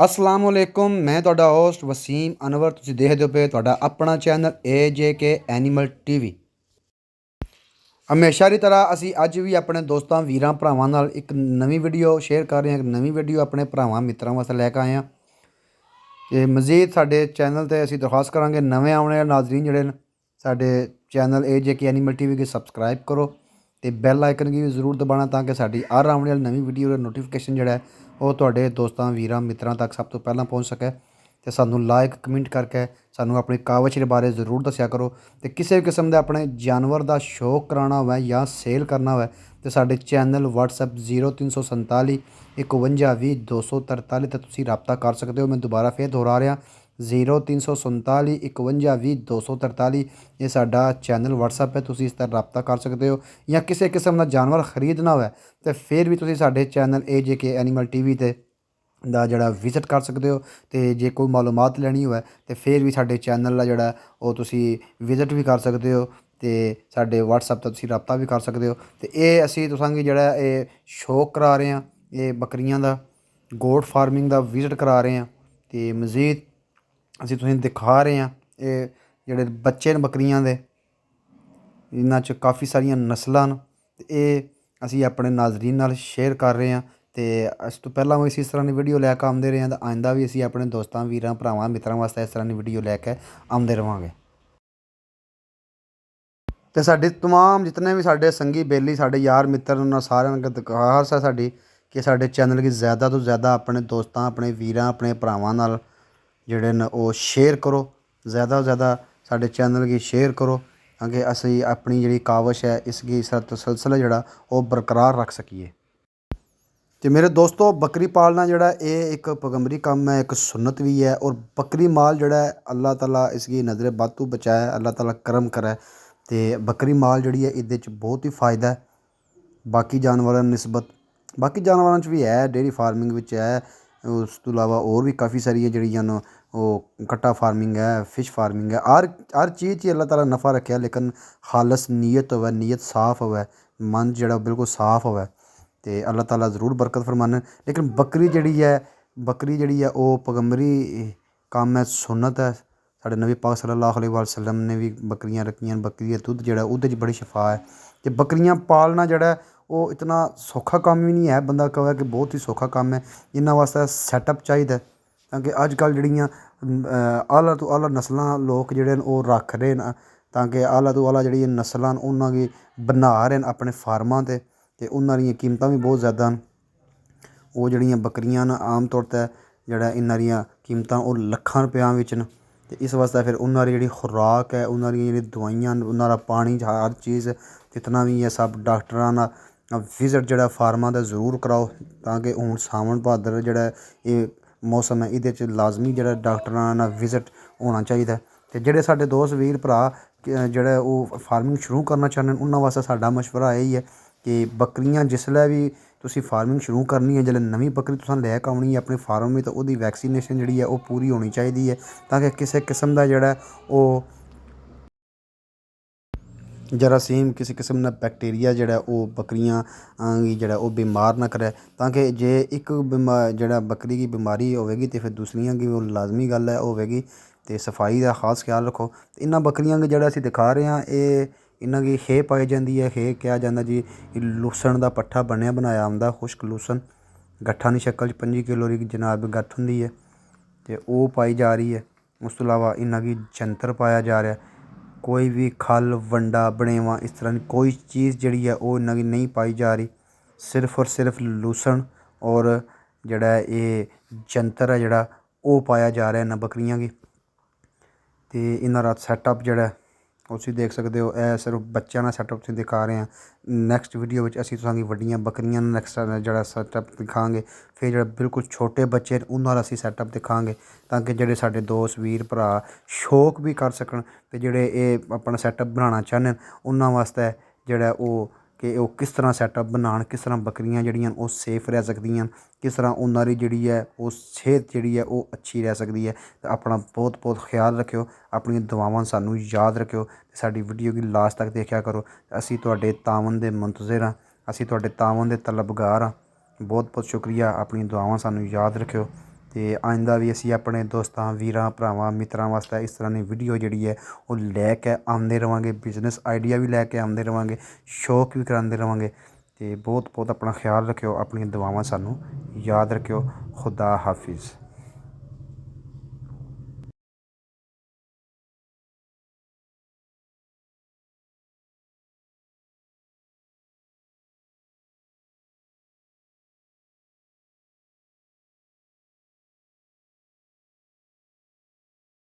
अस्सलाम वालेकुम। मैं तुहाडा होस्ट वसीम अनवर। तुसीं देखदे पे तुहाडा अपना चैनल AJK एनीमल TV। हमेशा की तरह असी अज भी अपने दोस्तों वीरां भरावां नाल एक नवीं वीडियो शेयर कर रहे हैं। एक नवीं वीडियो अपने भरावां मित्रां वास्ते लैके आए हैं। ते मजीद साडे चैनल ते असी दरखास्त करांगे नवें आने वाले नाजरीन जिहड़े न साडे चैनल AJK एनीमल TV गी सबसक्राइब करो ते बैल आइकन गी भी जरूर दबाना ताकि साडी हर आने वाली नवीं वीडियो दा नोटिफिकेशन जिहड़ा है वो तुहाडे दोस्तां वीरां मित्रां तक सब तो पहलां पहुंच सके। तो सानू लाइक कमेंट करके सानू अपनी कावज के बारे जरूर दस्या करो। तो किसी भी किस्म के अपने जानवर का शौक कराना हो या सेल करना हो तो साडे चैनल WhatsApp 0347 51 20 243 ते तुसीं रबता कर सकते हो। मैं दोबारा फिर दोहरा रहा 0347 51 20 243 ये साडा चैनल WhatsApp है। तुसीं इस तरह रबता कर सकते हो या किसी किस्म का जानवर खरीदना हो तो फिर भी तुसीं साडे चैनल AJK एनीमल TV ते ਦਾ ਜਿਹੜਾ ਵਿਜ਼ਿਟ ਕਰ ਸਕਦੇ ਹੋ। ਤੇ ਜੇ ਕੋਈ ਮਾਲੂਮਾਤ ਲੈਣੀ ਹੋਵੇ ਤੇ ਫਿਰ ਵੀ ਸਾਡੇ ਚੈਨਲ ਦਾ ਜਿਹੜਾ ਉਹ ਤੁਸੀਂ ਵਿਜ਼ਿਟ ਵੀ ਕਰ ਸਕਦੇ ਹੋ ਤੇ ਸਾਡੇ WhatsApp ਤੇ ਤੁਸੀਂ ਰਾਬਤਾ ਵੀ ਕਰ ਸਕਦੇ ਹੋ। ਤੇ ਇਹ ਅਸੀਂ ਤੁਸਾਂਗੇ ਜਿਹੜਾ ਇਹ ਸ਼ੌਕ ਕਰਾ ਰਹੇ ਹਾਂ ਇਹ ਬੱਕਰੀਆਂ ਦਾ ਗੋਟ ਫਾਰਮਿੰਗ ਦਾ ਵਿਜ਼ਿਟ ਕਰਾ ਰਹੇ ਹਾਂ ਤੇ ਮਜ਼ੀਦ ਅਸੀਂ ਤੁਸੀਂ ਦਿਖਾ ਰਹੇ ਹਾਂ ਇਹ ਜਿਹੜੇ ਬੱਚੇ ਨੇ ਬੱਕਰੀਆਂ ਦੇ ਇਹਨਾਂ 'ਚ ਕਾफ़ी ਸਾਰੀਆਂ ਨਸਲਾਂ ਹਨ ਤੇ ਇਹ ਅਸੀਂ ਆਪਣੇ ਨਾਜ਼ਰੀਨ ਨਾਲ ਸ਼ੇਅਰ ਕਰ ਰਹੇ ਹਾਂ। तो इस तो पहला भी इस तरह की वीडियो लैके आते रहे हैं तो आइंदा भी असी अपने दोस्तों वीरां भरावां मित्रां वास्ते इस तरह की वीडियो लैके आते रहांगे। तो साडे तमाम जितने भी साडे संगी बेली साडे यार मित्र उन्होंने सारे दरखास्त है साडी कि साडे चैनल की ज़्यादा तो ज़्यादा अपने दोस्तों अपने वीरां अपने भरावां नाल जिहड़े न वो शेयर करो। ज़्यादा तो ज़्यादा साडे चैनल की शेयर करो ताकि असी अपनी जिहड़ी कावश है इसकी तसलसल जिहड़ा वो बरकरार रख सकीए। तो मेरे दोस्तों बकरी पालना जड़ा ये एक पैगंबरी काम है एक सुन्नत भी है और बकरी माल जड़ा है अल्लाह ताला इसकी नज़र बातू बचाए अल्लाह ताला करम करे। तो बकरी माल जड़ी है ये बहुत ही फ़ायदा है बाकी जानवरों नस्बत। बाकी जानवरों भी है डेयरी फार्मिंग है उस तो अलावा और भी काफ़ी सारी जड़ियाँ वो कट्टा फार्मिंग है फिश फार्मिंग है हर चीज़ ही अल्लाह ताला नफ़ा रखे लेकिन खालस नीयत होवे नीयत साफ़ होवे मन जड़ा बिल्कुल साफ़ होवे तो अल्लाह ताला ज़रूर बरकत फरमाने। लेकिन बकरी जड़ी है वो पैगंबरी काम है सुन्नत है। साढ़े नबी पाक सल्लल्लाहु अलैहि वसल्लम ने भी बकरियां रखियां बकरी का दुद्ध जड़ा उहदे च बड़ी शफा है। तो बकरियां पालना जड़ा वो इतना सौखा काम भी नहीं है बंदा कहे कि बहुत ही सौखा काम है। इन्हां वास्ते सैटअप चाहिए ताकि अजकल जड़ियां आला तो आला नस्लां लोग जड़े न वो रख रहे न ताकि आला तो आला जड़ी नस्लां उन्हां गी बना रहे न अपने फार्मां ते उन्हां दियां कीमतां भी बहुत ज़्यादा न। वो जड़ियां बकरियां न आम तौर पर जड़ा इन्हां दियां कीमतां वो लखां रुपयां विच न। ते इस वास्ते फिर उन्हां दी जेह्ड़ी खुराक है उन्हां दियां जेह्ड़ी दवाइयां न उन्हां दा पानी हर चीज़ जितना भी है सब डॉक्टरां दा विजिट जड़ा फार्मां दा जरूर कराओ ताकि हुण सावन भादर जड़ा एह् मौसम है इहदे च लाजमी जड़ा डॉक्टरां दा विजिट होना चाहिदा। ते जेह्ड़े साडे दोस्त वीर भरा जेह्ड़े ओह् फार्मिंग शुरू करना चाह्ंदे न उन्हां वास्ते साडा मशवरा यही है कि बकरियां जिसलै भी तुसीं फार्मिंग शुरू करनी है जिसलै नवीं बकरी तुसें लैके आउनी है अपनी फार्म में तो ओह्दी वैक्सीनेशन जिहड़ी है ओह् पूरी होनी चाहिदी है ताकि किसी किस्म दा जेह्ड़ा ओह् जरासीम किसी किस्म दा बैक्टीरिया जेह्ड़ा ओह् बकरियां गी जेह्ड़ा ओह् बीमार ना करे। ताकि जे एक जेह्ड़ा बकरी गी बीमारी होवेगी तो फिर दूसरियां गी ओह् लाजमी गल्ल है होवेगी। तो सफाई का खास ख्याल रखो। इन्हां बकरियां गी जेह्ड़ा असीं दिखा रहे हैं इन्हां गी खे पाई जाती है खे कहा जाता जी लूसन का पट्ठा बनिया बनाया आंदा खुश्क लूसन गट्ठा की शक्ल 25 किलो की जनाब गट्ठ होंदी है तो वो पाई जा रही है। उस तो अलावा इन्हां गी जंतर पाया जा रहा है कोई भी खल वंडा बनेवा इस तरह की कोई चीज़ जिहड़ी है वो इन्हां गी नहीं पाई जा रही सिर्फ और सिर्फ लूसन और जड़ा ये जंतर है जड़ा वो पाया जा रहा है इन्हां बकरियां गी। तो इन्हां दा सैटअप जड़ा उसी देख सकते हो यह सिर्फ बच्चों का सैटअप तुसीं दिखा रहे हैं। नैक्सट वीडियो में असीं तुसां गी वड्डियां बकरियां नैक्सट जड़ा सैटअप दिखांगे फिर जड़ा बिल्कुल छोटे बच्चे उन्हां दा असीं सैटअप दिखांगे ताकि जेह्ड़े साडे दोस्त वीर भरा शौक भी कर सकन ते जेह्ड़े एह् अपना सैटअप बनाना चाह्ंदे न उन्हां वास्ते जेह्ड़ा ओह् कि ओह् किस तरह सैटअप बनान किस तरह बकरियां जेह्ड़ियां ओह् सेफ रह सकदियां किस तरह उन्हां दी जेह्ड़ी है ओह् सेहत जेह्ड़ी है ओह् अच्छी रह सकदी है। ते अपना बहुत बहुत ख्याल रखेओ अपनी दुआवां सानूं याद रखेओ ते साडी वीडियो गी लास्ट तक देखा करो। असीं तुहाडे तावन दे मुंतज़िर हां असीं तुहाडे तावन दे तलबगार हां। बहुत बहुत शुक्रिया अपनी दुआवां सानूं याद रखेओ। ਅਤੇ ਆਇੰਦਾ ਵੀ ਅਸੀਂ ਆਪਣੇ ਦੋਸਤਾਂ ਵੀਰਾਂ ਭਰਾਵਾਂ ਮਿੱਤਰਾਂ ਵਾਸਤੇ ਇਸ ਤਰ੍ਹਾਂ ਦੀ ਵੀਡੀਓ ਜਿਹੜੀ ਹੈ ਉਹ ਲੈ ਕੇ ਆਉਂਦੇ ਰਹਾਂਗੇ। ਬਿਜ਼ਨਸ ਆਈਡੀਆ ਵੀ ਲੈ ਕੇ ਆਉਂਦੇ ਰਹਾਂਗੇ, ਸ਼ੌਕ ਵੀ ਕਰਾਉਂਦੇ ਰਹਾਂਗੇ। ਅਤੇ ਬਹੁਤ ਬਹੁਤ ਆਪਣਾ ਖਿਆਲ ਰੱਖਿਓ, ਆਪਣੀਆਂ ਦੁਆਵਾਂ ਸਾਨੂੰ ਯਾਦ ਰੱਖਿਓ। ਖੁਦਾ ਹਾਫਿਜ਼।